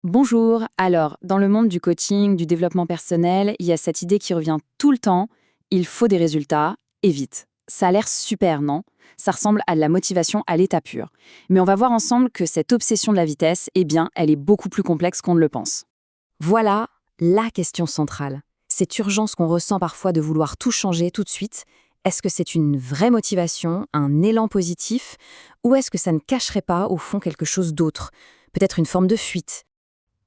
Bonjour. Alors, dans le monde du coaching, du développement personnel, il y a cette idée qui revient tout le temps. Il faut des résultats, et vite. Ça a l'air super, non? Ça ressemble à de la motivation à l'état pur. Mais on va voir ensemble que cette obsession de la vitesse, eh bien, elle est beaucoup plus complexe qu'on ne le pense. Voilà la question centrale. Cette urgence qu'on ressent parfois de vouloir tout changer tout de suite, est-ce que c'est une vraie motivation, un élan positif, ou est-ce que ça ne cacherait pas au fond quelque chose d'autre, peut-être une forme de fuite?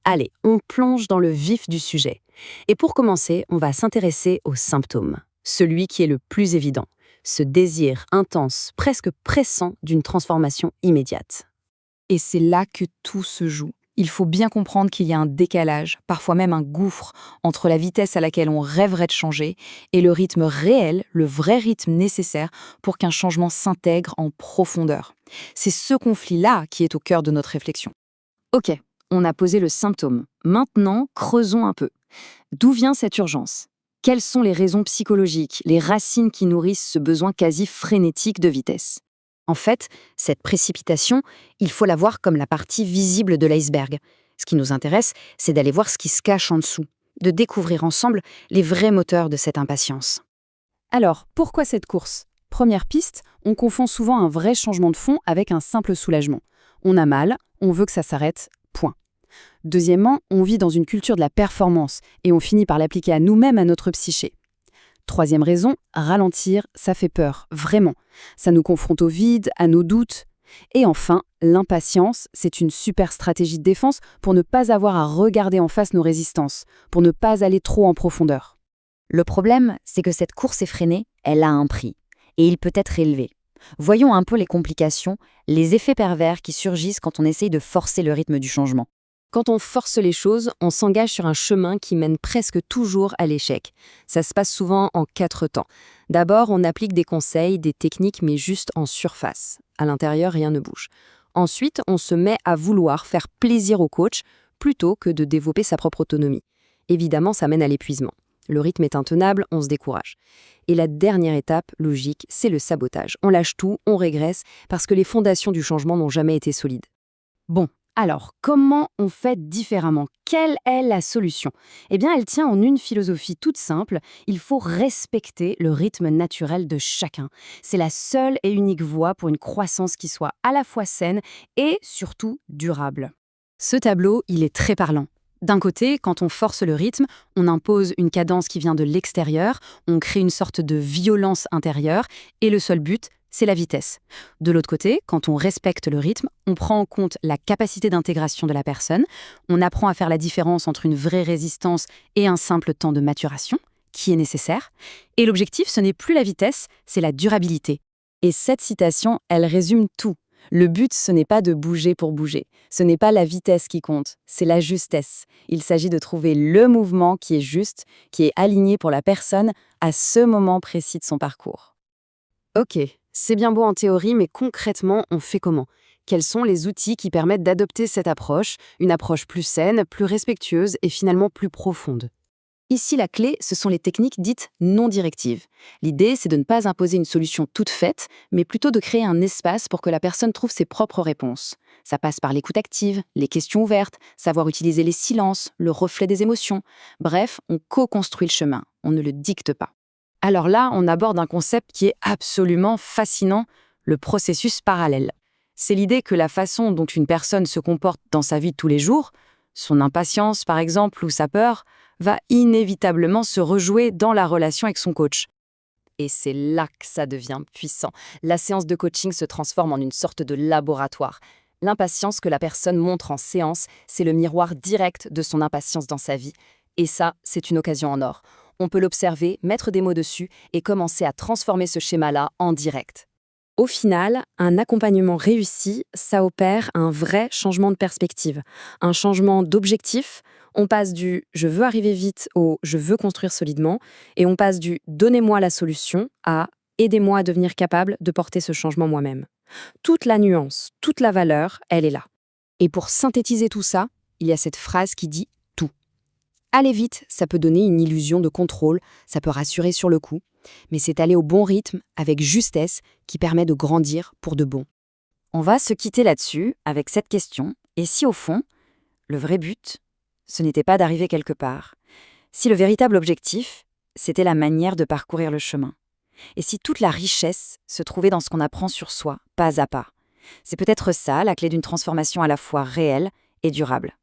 Allez, on plonge dans le vif du sujet. Et pour commencer, on va s'intéresser aux symptômes. Celui qui est le plus évident, ce désir intense, presque pressant d'une transformation immédiate. Et c'est là que tout se joue. Il faut bien comprendre qu'il y a un décalage, parfois même un gouffre, entre la vitesse à laquelle on rêverait de changer et le rythme réel, le vrai rythme nécessaire pour qu'un changement s'intègre en profondeur. C'est ce conflit-là qui est au cœur de notre réflexion. Ok, on a posé le symptôme. Maintenant, creusons un peu. D'où vient cette urgence? Quelles sont les raisons psychologiques, les racines qui nourrissent ce besoin quasi frénétique de vitesse? En fait, cette précipitation, il faut la voir comme la partie visible de l'iceberg. Ce qui nous intéresse, c'est d'aller voir ce qui se cache en dessous, de découvrir ensemble les vrais moteurs de cette impatience. Alors, pourquoi cette course? Première piste, on confond souvent un vrai changement de fond avec un simple soulagement. On a mal, on veut que ça s'arrête, point. Deuxièmement, on vit dans une culture de la performance et on finit par l'appliquer à nous-mêmes, à notre psyché. Troisième raison, ralentir, ça fait peur, vraiment. Ça nous confronte au vide, à nos doutes. Et enfin, l'impatience, c'est une super stratégie de défense pour ne pas avoir à regarder en face nos résistances, pour ne pas aller trop en profondeur. Le problème, c'est que cette course effrénée, elle a un prix, et il peut être élevé. Voyons un peu les complications, les effets pervers qui surgissent quand on essaye de forcer le rythme du changement. Quand on force les choses, on s'engage sur un chemin qui mène presque toujours à l'échec. Ça se passe souvent en 4 temps. D'abord, on applique des conseils, des techniques, mais juste en surface. À l'intérieur, rien ne bouge. Ensuite, on se met à vouloir faire plaisir au coach plutôt que de développer sa propre autonomie. Évidemment, ça mène à l'épuisement. Le rythme est intenable, on se décourage. Et la dernière étape, logique, c'est le sabotage. On lâche tout, on régresse, parce que les fondations du changement n'ont jamais été solides. Bon, alors, comment on fait différemment? Quelle est la solution? Eh bien, elle tient en une philosophie toute simple. Il faut respecter le rythme naturel de chacun. C'est la seule et unique voie pour une croissance qui soit à la fois saine et surtout durable. Ce tableau, il est très parlant. D'un côté, quand on force le rythme, on impose une cadence qui vient de l'extérieur, on crée une sorte de violence intérieure, et le seul but, c'est la vitesse. De l'autre côté, quand on respecte le rythme, on prend en compte la capacité d'intégration de la personne, on apprend à faire la différence entre une vraie résistance et un simple temps de maturation, qui est nécessaire. Et l'objectif, ce n'est plus la vitesse, c'est la durabilité. Et cette citation, elle résume tout. Le but, ce n'est pas de bouger pour bouger. Ce n'est pas la vitesse qui compte, c'est la justesse. Il s'agit de trouver le mouvement qui est juste, qui est aligné pour la personne à ce moment précis de son parcours. Ok, c'est bien beau en théorie, mais concrètement, on fait comment? Quels sont les outils qui permettent d'adopter cette approche, une approche plus saine, plus respectueuse et finalement plus profonde? Ici, la clé, ce sont les techniques dites non directives. L'idée, c'est de ne pas imposer une solution toute faite, mais plutôt de créer un espace pour que la personne trouve ses propres réponses. Ça passe par l'écoute active, les questions ouvertes, savoir utiliser les silences, le reflet des émotions. Bref, on co-construit le chemin, on ne le dicte pas. Alors là, on aborde un concept qui est absolument fascinant, le processus parallèle. C'est l'idée que la façon dont une personne se comporte dans sa vie de tous les jours, son impatience par exemple ou sa peur, va inévitablement se rejouer dans la relation avec son coach. Et c'est là que ça devient puissant. La séance de coaching se transforme en une sorte de laboratoire. L'impatience que la personne montre en séance, c'est le miroir direct de son impatience dans sa vie. Et ça, c'est une occasion en or. On peut l'observer, mettre des mots dessus et commencer à transformer ce schéma-là en direct. Au final, un accompagnement réussi, ça opère un vrai changement de perspective, un changement d'objectif. On passe du « je veux arriver vite » au « je veux construire solidement » et on passe du « donnez-moi la solution » à « aidez-moi à devenir capable de porter ce changement moi-même ». Toute la nuance, toute la valeur, elle est là. Et pour synthétiser tout ça, il y a cette phrase qui dit tout. Aller vite, ça peut donner une illusion de contrôle, ça peut rassurer sur le coup, mais c'est aller au bon rythme, avec justesse, qui permet de grandir pour de bon. On va se quitter là-dessus avec cette question. Et si au fond, le vrai but, ce n'était pas d'arriver quelque part. Si le véritable objectif, c'était la manière de parcourir le chemin. Et si toute la richesse se trouvait dans ce qu'on apprend sur soi, pas à pas. C'est peut-être ça, la clé d'une transformation à la fois réelle et durable.